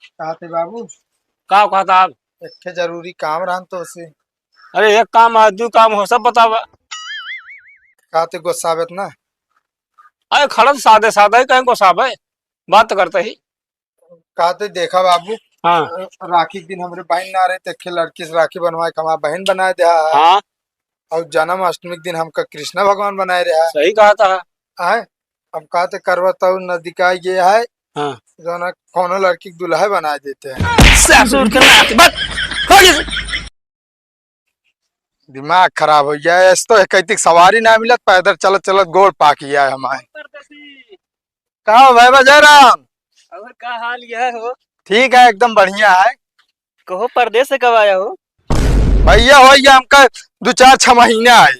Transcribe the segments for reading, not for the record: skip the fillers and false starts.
कहा थे बाबू। का कहता आप? एक ठे जरूरी काम रहन तो उसे अरे एक काम है, दू काम हो, सब बतावा। कहा थे गुस्सावत ना। अरे खड़ा तो सादे सादा ही, कहीं को साहब है, बात तो करते ही। कहा थे देखा बाबू। हाँ राखी के दिन हमरे बहन ना रहे थे, लड़की से राखी बनवाए के हमारा बहन बनाए दिया है। हाँ, और जन्माष्टमी के दिन हमका कृष्ण भगवान बनाए रहा सही कहा था। है। अब कहा थे करवत नदी का ये है हाँ, जो ना कोनो लड़की के दुल्हा बना देते हैं। ससुर के नाती बस हो गई। दिमाग खराब हो गया है। ऐसे तो एक सवारी ना मिलत, पैदल चलत चलत गोड़ पाक गया है हमारे। परदेसी, कहा हो भाई जयराम। और का हाल यह हो? ठीक है, एकदम बढ़िया है। कहो परदेस से कब आया हो? भैया हो गया हमका 2-4-6 महीने आए।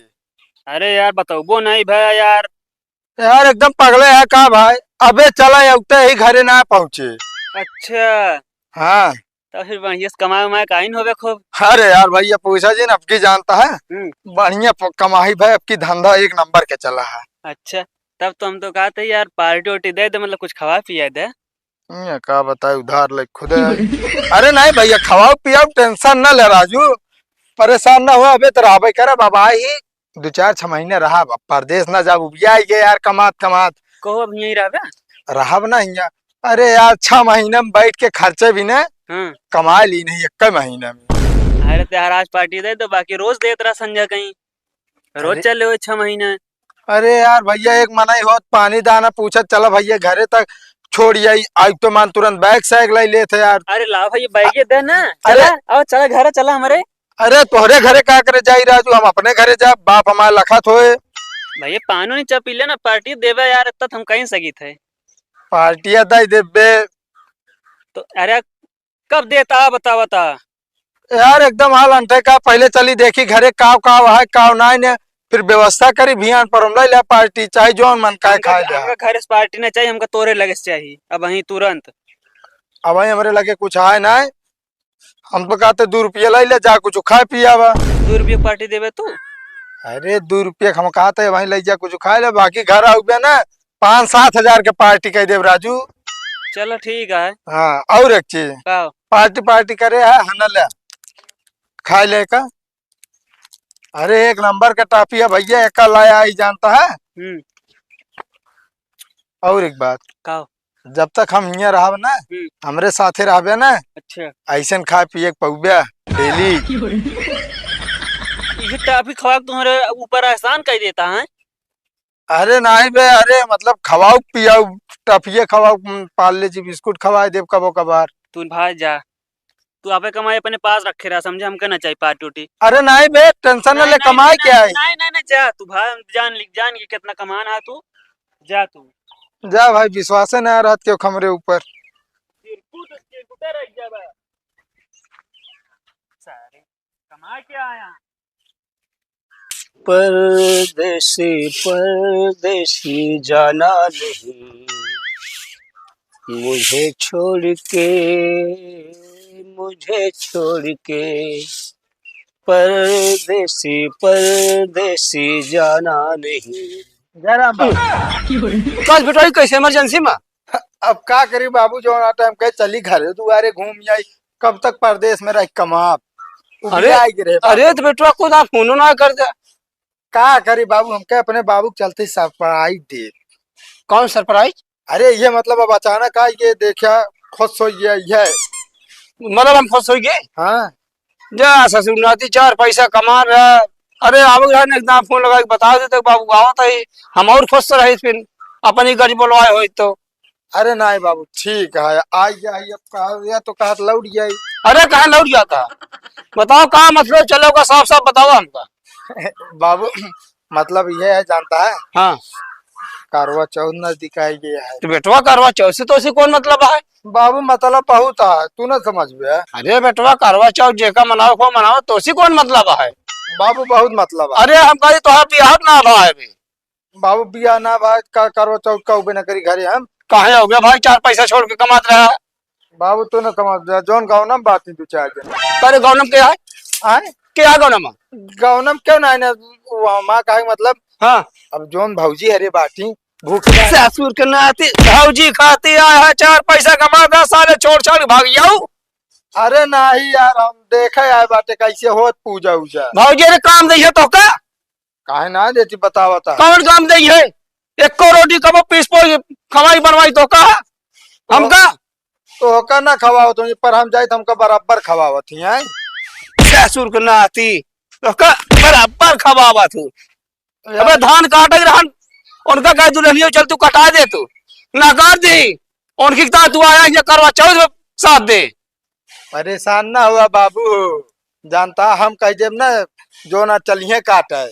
अरे यार बताओ वो नहीं भैया यार। यार एकदम पगले है का भाई। अबे चला उगते ही घरे ना पहुंचे। अच्छा, हाँ। तो फिर बढ़िया से कमाए उमाए काइन होवे खूब। अरे यार भैया पूछा जी न, अब की जानता है। हम्म। बढ़िया कमाई भाई, अब की धंधा एक नंबर के चला है। अच्छा, तब तो हम तो कहा था यार पार्टी वार्टी दे दे, मतलब कुछ खवा पिया दे। ये का बताए, उधार ले खुद है। अरे नहीं भैया, खवाओ पियाओ, टेंशन न ले राजू। परेशान ना हो, अबे तो रहा करे बाबा ही 2-4-6 महीने रहा। अब परदेश ना जाऊ बिया ही गए यार, कमात कमात कहो अब यहीं रहा। रहा ना हिया। अरे यार 6 महीने में बैठ के खर्चे भी न हाँ। कमा ली नहीं एक महीने में। अरे तो यार आज पार्टी दे दो, बाकी रोज देत रहा संजय कहीं। रोज अरे चले हो 6 महीने। अरे यार भैया एक मना ही होत, पानी दाना पूछत चला भैया घरे तक छोड़िए। आज तो मान तुरंत बैग सैग लाई लेते यार। अरे लाओ भाई बैगे दे ना। अरे चला आओ, चला घर चला हमारे। अरे तोहरे घरे का करे जाई राजू, हम अपने घरे जा, बाप हमारा लखत होए। भैया पानी नहीं चा पी लेना, पार्टी देवे यार, इतना तो हम कहीं सकी थे। पार्टिया दई देबे। तो अरे कब देता बता बता। यार एकदम हाल अंटे का, पहले चली देखी घरे काव काव है काव नाई ने, फिर व्यवस्था करी भियान पर हम ले पार्टी, चाहे जो मन का हमका खाए जा। हमका घर से पार्टी नहीं चाहिए, हमका तोरे लगे से चाहिए अब वहीं तुरंत। अब वही हमारे लगे कुछ है ना। हम तो कहते 2 रुपये ले जा, कुछ खाए पिया वा। 2 रुपये की पार्टी देवे तू? अरे 2 रुपये हम कहते वहीं ले जा, कुछ खाए ले, बाकी घर आओ ना 5-7 हजार के पार्टी कह देव राजू। चलो ठीक है। हाँ और एक चीज, का? पार्टी पार्टी करे है हना ले खाए ले का। अरे एक नंबर का टापी है भैया, एक लाया ही जानता है। हम्म। और एक बात, का? जब तक हम यहाँ रहा ना, हमरे साथे रहबे ना, अच्छा, ऐसे खाए पिए के पौबे डेली। ये टाफी खवा के तुम्हारे ऊपर एहसान कर देता है। अरे नहीं बे, अरे मतलब खवाओ पियाओ, टफिए खवाओ, पार्ले जी बिस्कुट खवाए देव कबो कबार। तू भाई जा, तू आपे कमाई अपने पास रखे रहा, समझे, हमका ना चाहिए पार्टी उटी। अरे नहीं बे, टेंशन न नहीं ले, नहीं नहीं कमाए क्या है। नहीं नहीं नहीं, जा तू भाई, जान के कितना कमाना है तू। जा तू। जा भाई, विश्वास न रहा क्यों खमरे ऊपर। चिरकुट रह जा बा। सारे कमा के आया। परदेसी परदेसी जाना नहीं, मुझे छोड़ के, मुझे छोड़ के, परदेसी परदेसी जाना नहीं। जयराम बाबू। कल बेटा कैसे इमरजेंसी में? अब का करी बाबू, जो ना टाइम कहे चली घरे दुआरे घूम आई, कब तक परदेश में रह कमा। अरे अरे तो बेटवा को ना फोन ना कर दे। का करी बाबू, हम कहे अपने बाबू के चलते सरप्राइज दे। कौन सरप्राइज? अरे ये मतलब अब अचानक आ ये देखा, खुश हो गया ये। मतलब हम खुश हो गए। हाँ जा ससुर नाती 4 पैसा कमा रहा। अरे आवक रहा एकदम फोन लगा के बता देते बाबू आवत है, हम और खुश रहे फिर अपनी गाड़ी बोलवाए हो तो। अरे नहीं बाबू ठीक है, आई जाई, अब कहा या तो कहा लौट जाई। अरे कहाँ लौट जाता? बताओ कहाँ मतलब चलोगा, साफ साफ बताओ हमका। बाबू मतलब ये है जानता है, हाँ करवा चौथ नजदीक आई गया है। तो बेटवा करवा चौथ से तो उसे कौन मतलब है? बाबू मतलब बहुत है, तू ना समझ में। अरे बेटवा करवा चौथ जेका मनाओ को मनाओ, तो उसी कौन मतलब है? बाबू बहुत मतलब है। अरे हम कही तो बिहार ना भाई अभी। बाबू बिया ना भाई का करवा चौथ का उबे न करी घरे हम। कहे हो गया भाई 4 पैसा छोड़ के कमात रहा। बाबू तू ना समझ, जोन गाँव बात नहीं 2-4 दिन अरे गौनम क्या है? आए। क्या गौनम? गाँव क्यों ना माँ का मतलब। हाँ अब जोन भौजी हरे बाटी भूख लगा। ससुर के नाती भौजी खाती आया है, 4 पैसा कमाता, साले छोड़ छाड़ के भाग जाऊ। अरे नहीं यार, हम देखे आए बाटे कैसे होत पूजा उजा। भौजी ने काम दी है तो का काहे ना देती बतावता। कौन काम दी है? एको रोटी कबो पीस पो खवाई बनवाई तो का हमका तो होकर ना खवाओ तुम, पर हम जाए तो हमका बराबर खवावत ही हैं। ससुर के नाती तो का बराबर खवावा तू। अबे धान काटे रहन, उनका कह दुल्हनियो चल तू कटा दे, तू ना काट दी उनकी ता तू आया ये करवा चौथ में साथ दे। परेशान ना हुआ बाबू, जानता हम कह देब ना जो ना चलिए काटे,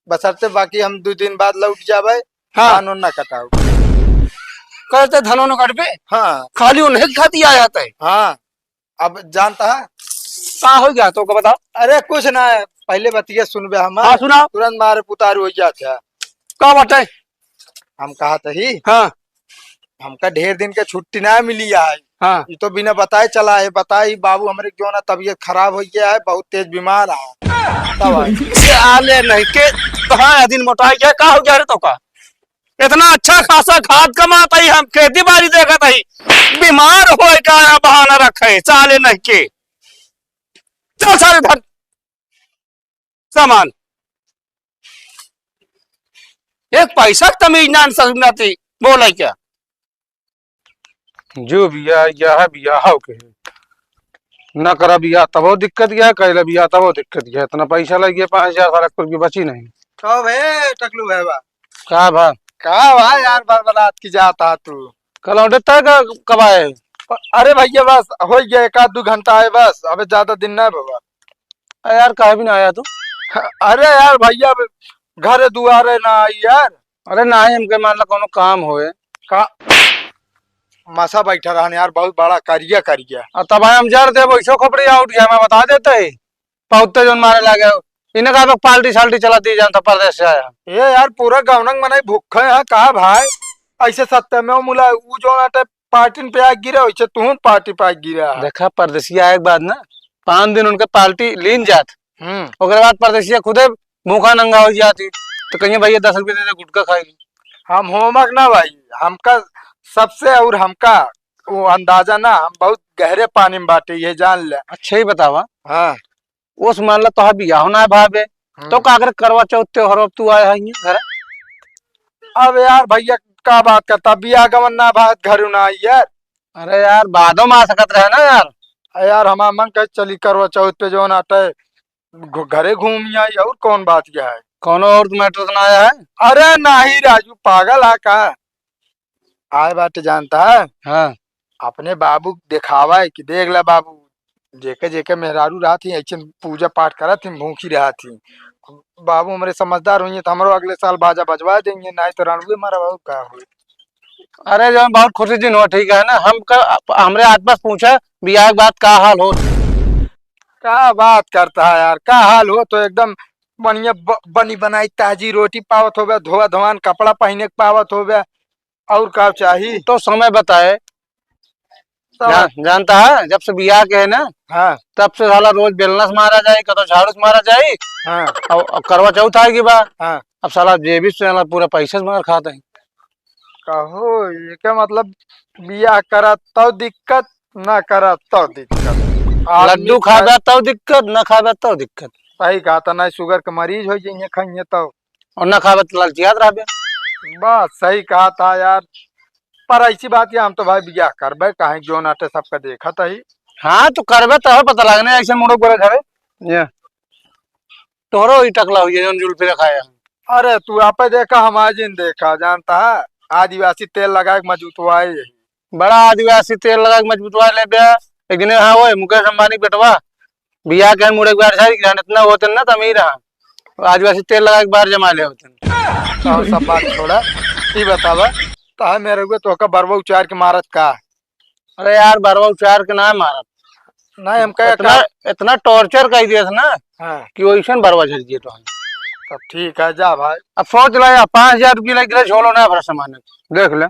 बसरते बाकी हम 2 दिन बाद लौट जावे। हाँ। धान उन ना कटाओ। कहते धनो न कट पे हाँ खाली उन्हें खाती आ जाता है। हाँ, अब जानता है। का हो गया तो का बता। अरे कुछ ना है, पहले बतिया सुनबे हम। हाँ सुनाओ। तुरंत मारे पुतारू हो जाते है। का बताए। हम कहा ही हाँ हमका ढेर दिन के छुट्टी ना मिली है। हाँ ये तो बिना बताए चला है। बताई बाबू हमारे क्यों ना तबीयत खराब हो गया है, बहुत तेज बीमार है। तब आई। साले नहीं के कहाँ दिन मोटा क्या का हो गया रे तो का इतना अच्छा खासा खाद कमाता ही, हम खेती बाड़ी देखत ही, बीमार हो का बहाना रखे साले नहीं के। चल सारे धर सामान, एक पैसा तमीज ना समझती बोला क्या। जो बिया यह बिया हो के न करा बिया तबो दिक्कत गया, कैला बिया तबो दिक्कत गया। इतना पैसा लग गया 5000 सारा कुछ भी बची नहीं। कहो भे टकलू है बा। का भा कहा भाई यार बरबरात की जाता तू। कल ऑर्डर तय कब आए? अरे भैया बस हो गया 1-2 घंटा है बस, अबे ज्यादा दिन ना बाबा। यार काहे भी ना आया तू? अरे यार भैया घर दुआरे ना आई यार। अरे ना ही हमके मान ला कोनो काम होए का मसा बैठा रहने यार, बहुत बड़ा करिया करिया। और तब आए हम जर दे वैसो खपड़ी आउट गया, मैं बता देते ही पौते जोन मारे लगे इन्हें कहा पाल्टी साल्टी चला दी जानता परदेश से आया। ये यार पूरा गावनंग मनाई भूखे है कहा भाई। ऐसे सत्य में मुला वो जो ना पार्टी पे आ गिरा वैसे तू पार्टी पे आ गिरा है। देखा परदेसिया आए के बाद ना 5 दिन उनके पार्टी लीन जात, ओकरे बाद परदेसिया खुदे भूखा नंगा हो जाती। तो कहीं भैया 10 रुपये दे दे गुटका खाई। हम होमक ना भाई, हमका सबसे और हमका वो अंदाजा ना, हम बहुत गहरे पानी में बाटे ये जान ले। अच्छा ही बतावा। हाँ उस मान ला तो बिया होना है भावे तो काकर करवा चौथ त्योहार अब तू आया है घर। अब यार भैया का बात करता बिया गवन ना बात घर ना आई यार। अरे यार बादो में आ सकत रहे ना यार। यार हमारा मन कह चली करवा चौथ पे जो ना घरे घूम आई और कौन बात क्या है। कोनो और मैटर तो ना आया है? अरे नहीं राजू पागल है का आए बात जानता है। हाँ अपने बाबू दिखावा है कि देख ले बाबू जेके जेके मेहरारू रहा थी ऐसे पूजा पाठ करा थी भूखी रहा थी। बाबू हमारे समझदार हुई तो हमारे अगले साल बाजा बजवा देंगे, नहीं तो रणवे हमारा बाबू का हुई। अरे जो बहुत खुशी दिन हो ठीक है ना। हम हमरे आसपास पूछा बियाह के बाद का हाल हो। क्या बात करता है यार, क्या हाल हो तो एकदम बढ़िया बनी बनाई ताजी रोटी पावत हो गया, धोआ धोवान कपड़ा पहने के पावत हो गया, और क्या चाहिए। तो समय बताए जानता है जब से बियाह के है ना। हाँ तब से साला रोज बेलना से मारा जाए, कतो झाड़ू से मारा जाए। हाँ और करवा चौथ आएगी बात। हाँ अब साला जेबी से साला पूरा पैसा से मगर खाता है। कहो ये क्या मतलब, बियाह करा तो दिक्कत ना करा तो दिक्कत। लड्डू खाबा तो दिक्कत, न खाबा तो दिक्कत। सही कहा था, ना शुगर के मरीज हो जाइए खाइए तो, और न खाबा तो लालचियात रह। बस सही कहा था यार। पर ऐसी बात है हम तो भाई बियाह करबे कहीं जो नाटे सबका देखा था ही। हाँ तो करबे तो पता लगने ऐसे मुड़ो करे घरे ये तोरो ही टकला हुई है जुल्फी रखाया। अरे तू आप देखा हम आज इन देखा जानता है, आदिवासी तेल लगा के मजबूतवाए यही। बड़ा आदिवासी तेल लगा के मजबूतवा ले बे। एक दिन हाँ वो मुकेश अंबानी बेटवा बियाह के मुड़े के बार इतना होते ना तमीर आदिवासी तेल लगा के बाहर जमा ले होते। तो सब बात छोड़ा ये बतावा तो मेरे को तो का बरवा उचार के मारत का। अरे यार बरवा उचार के ना मारत, नहीं हम कहे इतना टॉर्चर कर दिया था ना। हाँ कि वैसे बरवा झल दिए तो तब ठीक है जा भाई। अब सोच ला 5000 रुपये लग गए छोड़ो ना भरा सामान देख ले।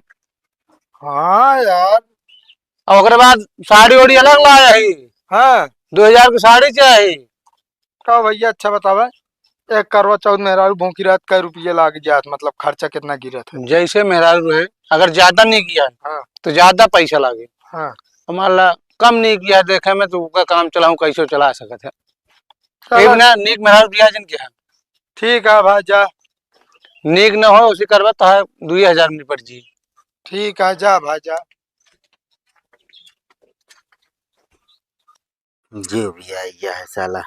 हाँ यार और ओकरे बाद साड़ी ओड़ी अलग लाया ही। हाँ 2000 की साड़ी चाहिए। का भैया अच्छा बतावा। एक करवा चौथ मेहरारू भूखी रात का रुपये लाग जात, मतलब खर्चा कितना गिरत है। जैसे मेहरारू है, अगर ज्यादा नहीं किया हाँ तो ज्यादा पैसा लागे। हाँ मान ला कम नहीं किया देखे में तो का काम चलाऊं कैसे चला सकत है। चलो एक ना नीक मेहरारू दिया जिन के है, ठीक है भाई जा। नीक न हो उसी करवा तो है 2000 में पड़ जी। ठीक है जा भाई जा। जो भी आइया है साला।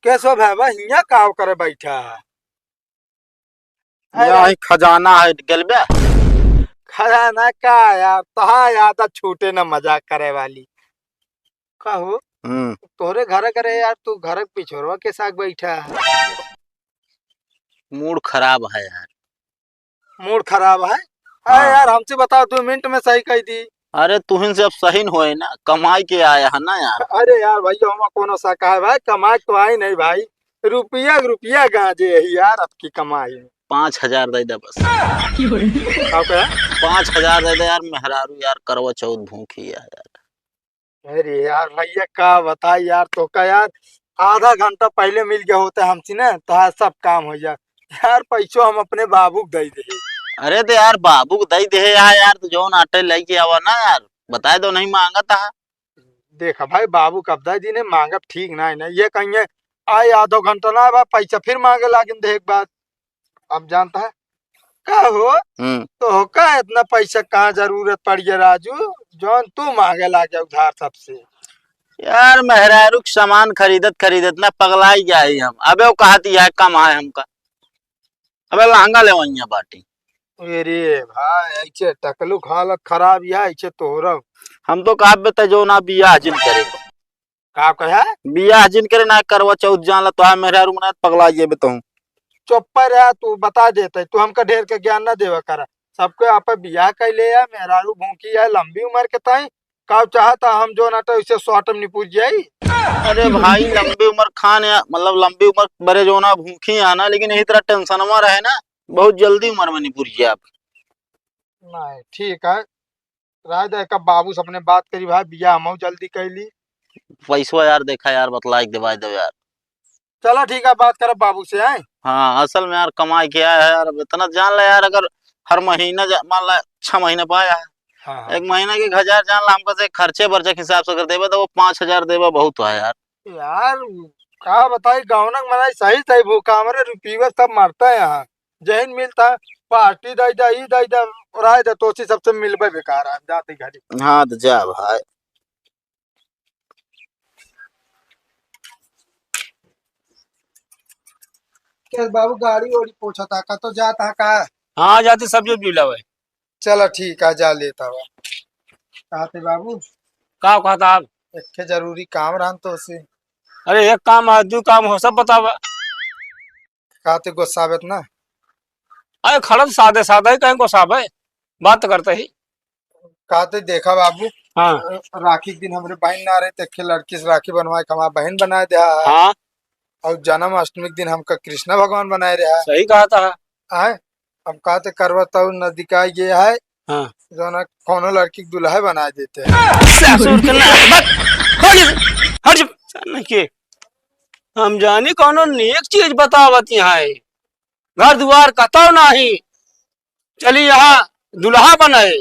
कैसो भाई हिया काम करे बैठा है? यहाँ खजाना है गलबे। खजाना का यार, तहा याद छूटे न मजाक करे वाली। कहू तोरे घर करे यार, तू घर पिछोरवा के साथ बैठा है। मूड खराब है यार। मूड खराब है? हाँ। अरे यार हमसे बताओ, 2 मिनट में सही कह दी। अरे तुहिन से अब सही न होए ना, कमाई के आया है ना यार। अरे यार भैया हम कोनो सा है भाई, कमाई तो आई नहीं भाई। रुपया गांजे यही यार अब की कमाई में। 5000 दे दे बस। क्या कहा? 5000 दे दे यार, मेहरारू यार करवा चौथ भूखी है यार। अरे यार भैया का बता यार, तो का यार आधा घंटा पहले मिल गया होता हमसे ना तो आज सब काम हो जाए। यार पैसों हम अपने बाबू को दे दे। अरे तो यार बाबू को दई दे यार, तो जो आटे लेके आवा ना यार, बताए तो नहीं मांगा था। देखा भाई बाबू कब्जा जी ने मांगा ठीक ना है ना, ये कहीं आए आधो घंटा ना बा पैसा फिर मांगे लागिन देख बात। अब जानता है का हो तो का इतना पैसा कहाँ जरूरत पड़ी है राजू, जौन तू मांगे लागे उधार सबसे। यार मेहरारू के सामान खरीदत ना पगलाई जाए हम। अबे वो कहती है कम है हमका। अबे लहंगा ले वही बाटी। अरे भाई ऐसे टकलू हालत खराब है ऐसे तोहरा। हम तो कहा बेटा जो ना बियाह जिन करे, का कहा? बियाह जिन करे ना करवा चौथ जान तो मेहरारू मना पगला ये बताऊं। चुप पर है तू, बता देते तू हमका ढेर के ज्ञान ना देवा करा। सबके आप बियाह कैले है, मेहरारू भूखी है लंबी उम्र के ताई का चाहता हम जो ना तो इसे शॉर्ट में निपूछ जाई। अरे भाई लंबी उम्र खान या मतलब लंबी उम्र बड़े जो ना भूखी है ना, लेकिन यही तरह टेंशन में रहे ना बहुत जल्दी उम्र में नहीं पूरी आप। नहीं ठीक है राज का बाबू से अपने बात करी भाई, बियाह हम जल्दी कैली। पैसवा यार देखा यार बतला दे दो यार। चलो ठीक है बात कर बाबू से आए। हाँ असल में यार कमाई किया है यार, अब इतना जान ले यार, अगर हर महीना मान ला 6 महीने पाया है, हाँ। एक महीना के 1000 जान ला हमको से खर्चे बर्चे के हिसाब से कर देवे तो वो 5000 देवा बहुत है यार। यार का बताई गाँव मनाई सही सही भूखा हमारे रुपये सब मारता है यहाँ। जहन मिलता पार्टी दई दा ई दई दा राय दा तोसी सबसे मिलबे बेकार है जाते घड़ी। हाँ तो जा भाई। क्या बाबू गाड़ी ओड़ी पूछा था का तो जाता का? हाँ जाते सब्जी उब्जी लावे। चलो ठीक है जा लेता हुआ। कहते बाबू का कहता आप? एक जरूरी काम रहा तो उसे अरे एक काम है दो काम हो सब बतावा। कहते गुस्सावत ना। अरे खड़त सादे सादा ही कहीं को साहब है, बात तो करते ही। कहते देखा बाबू हाँ राखी के दिन हमारे बहन ना रहे थे, लड़की से राखी बनवाए हमारा बहन बनाए दिया है। हाँ और जन्माष्टमी के दिन हमका कृष्ण भगवान बनाए रहा सही कहा था। है। अब कहते करवता नदी का ये है हाँ जो ना कोनो लड़की के दुल्हा बना देते हैं। ससुर के ना हट जाने के हम जानी कोनो नेक चीज बतावत यहाँ है। घर द्वार कतो नहीं चली यहाँ दुल्हा बनाए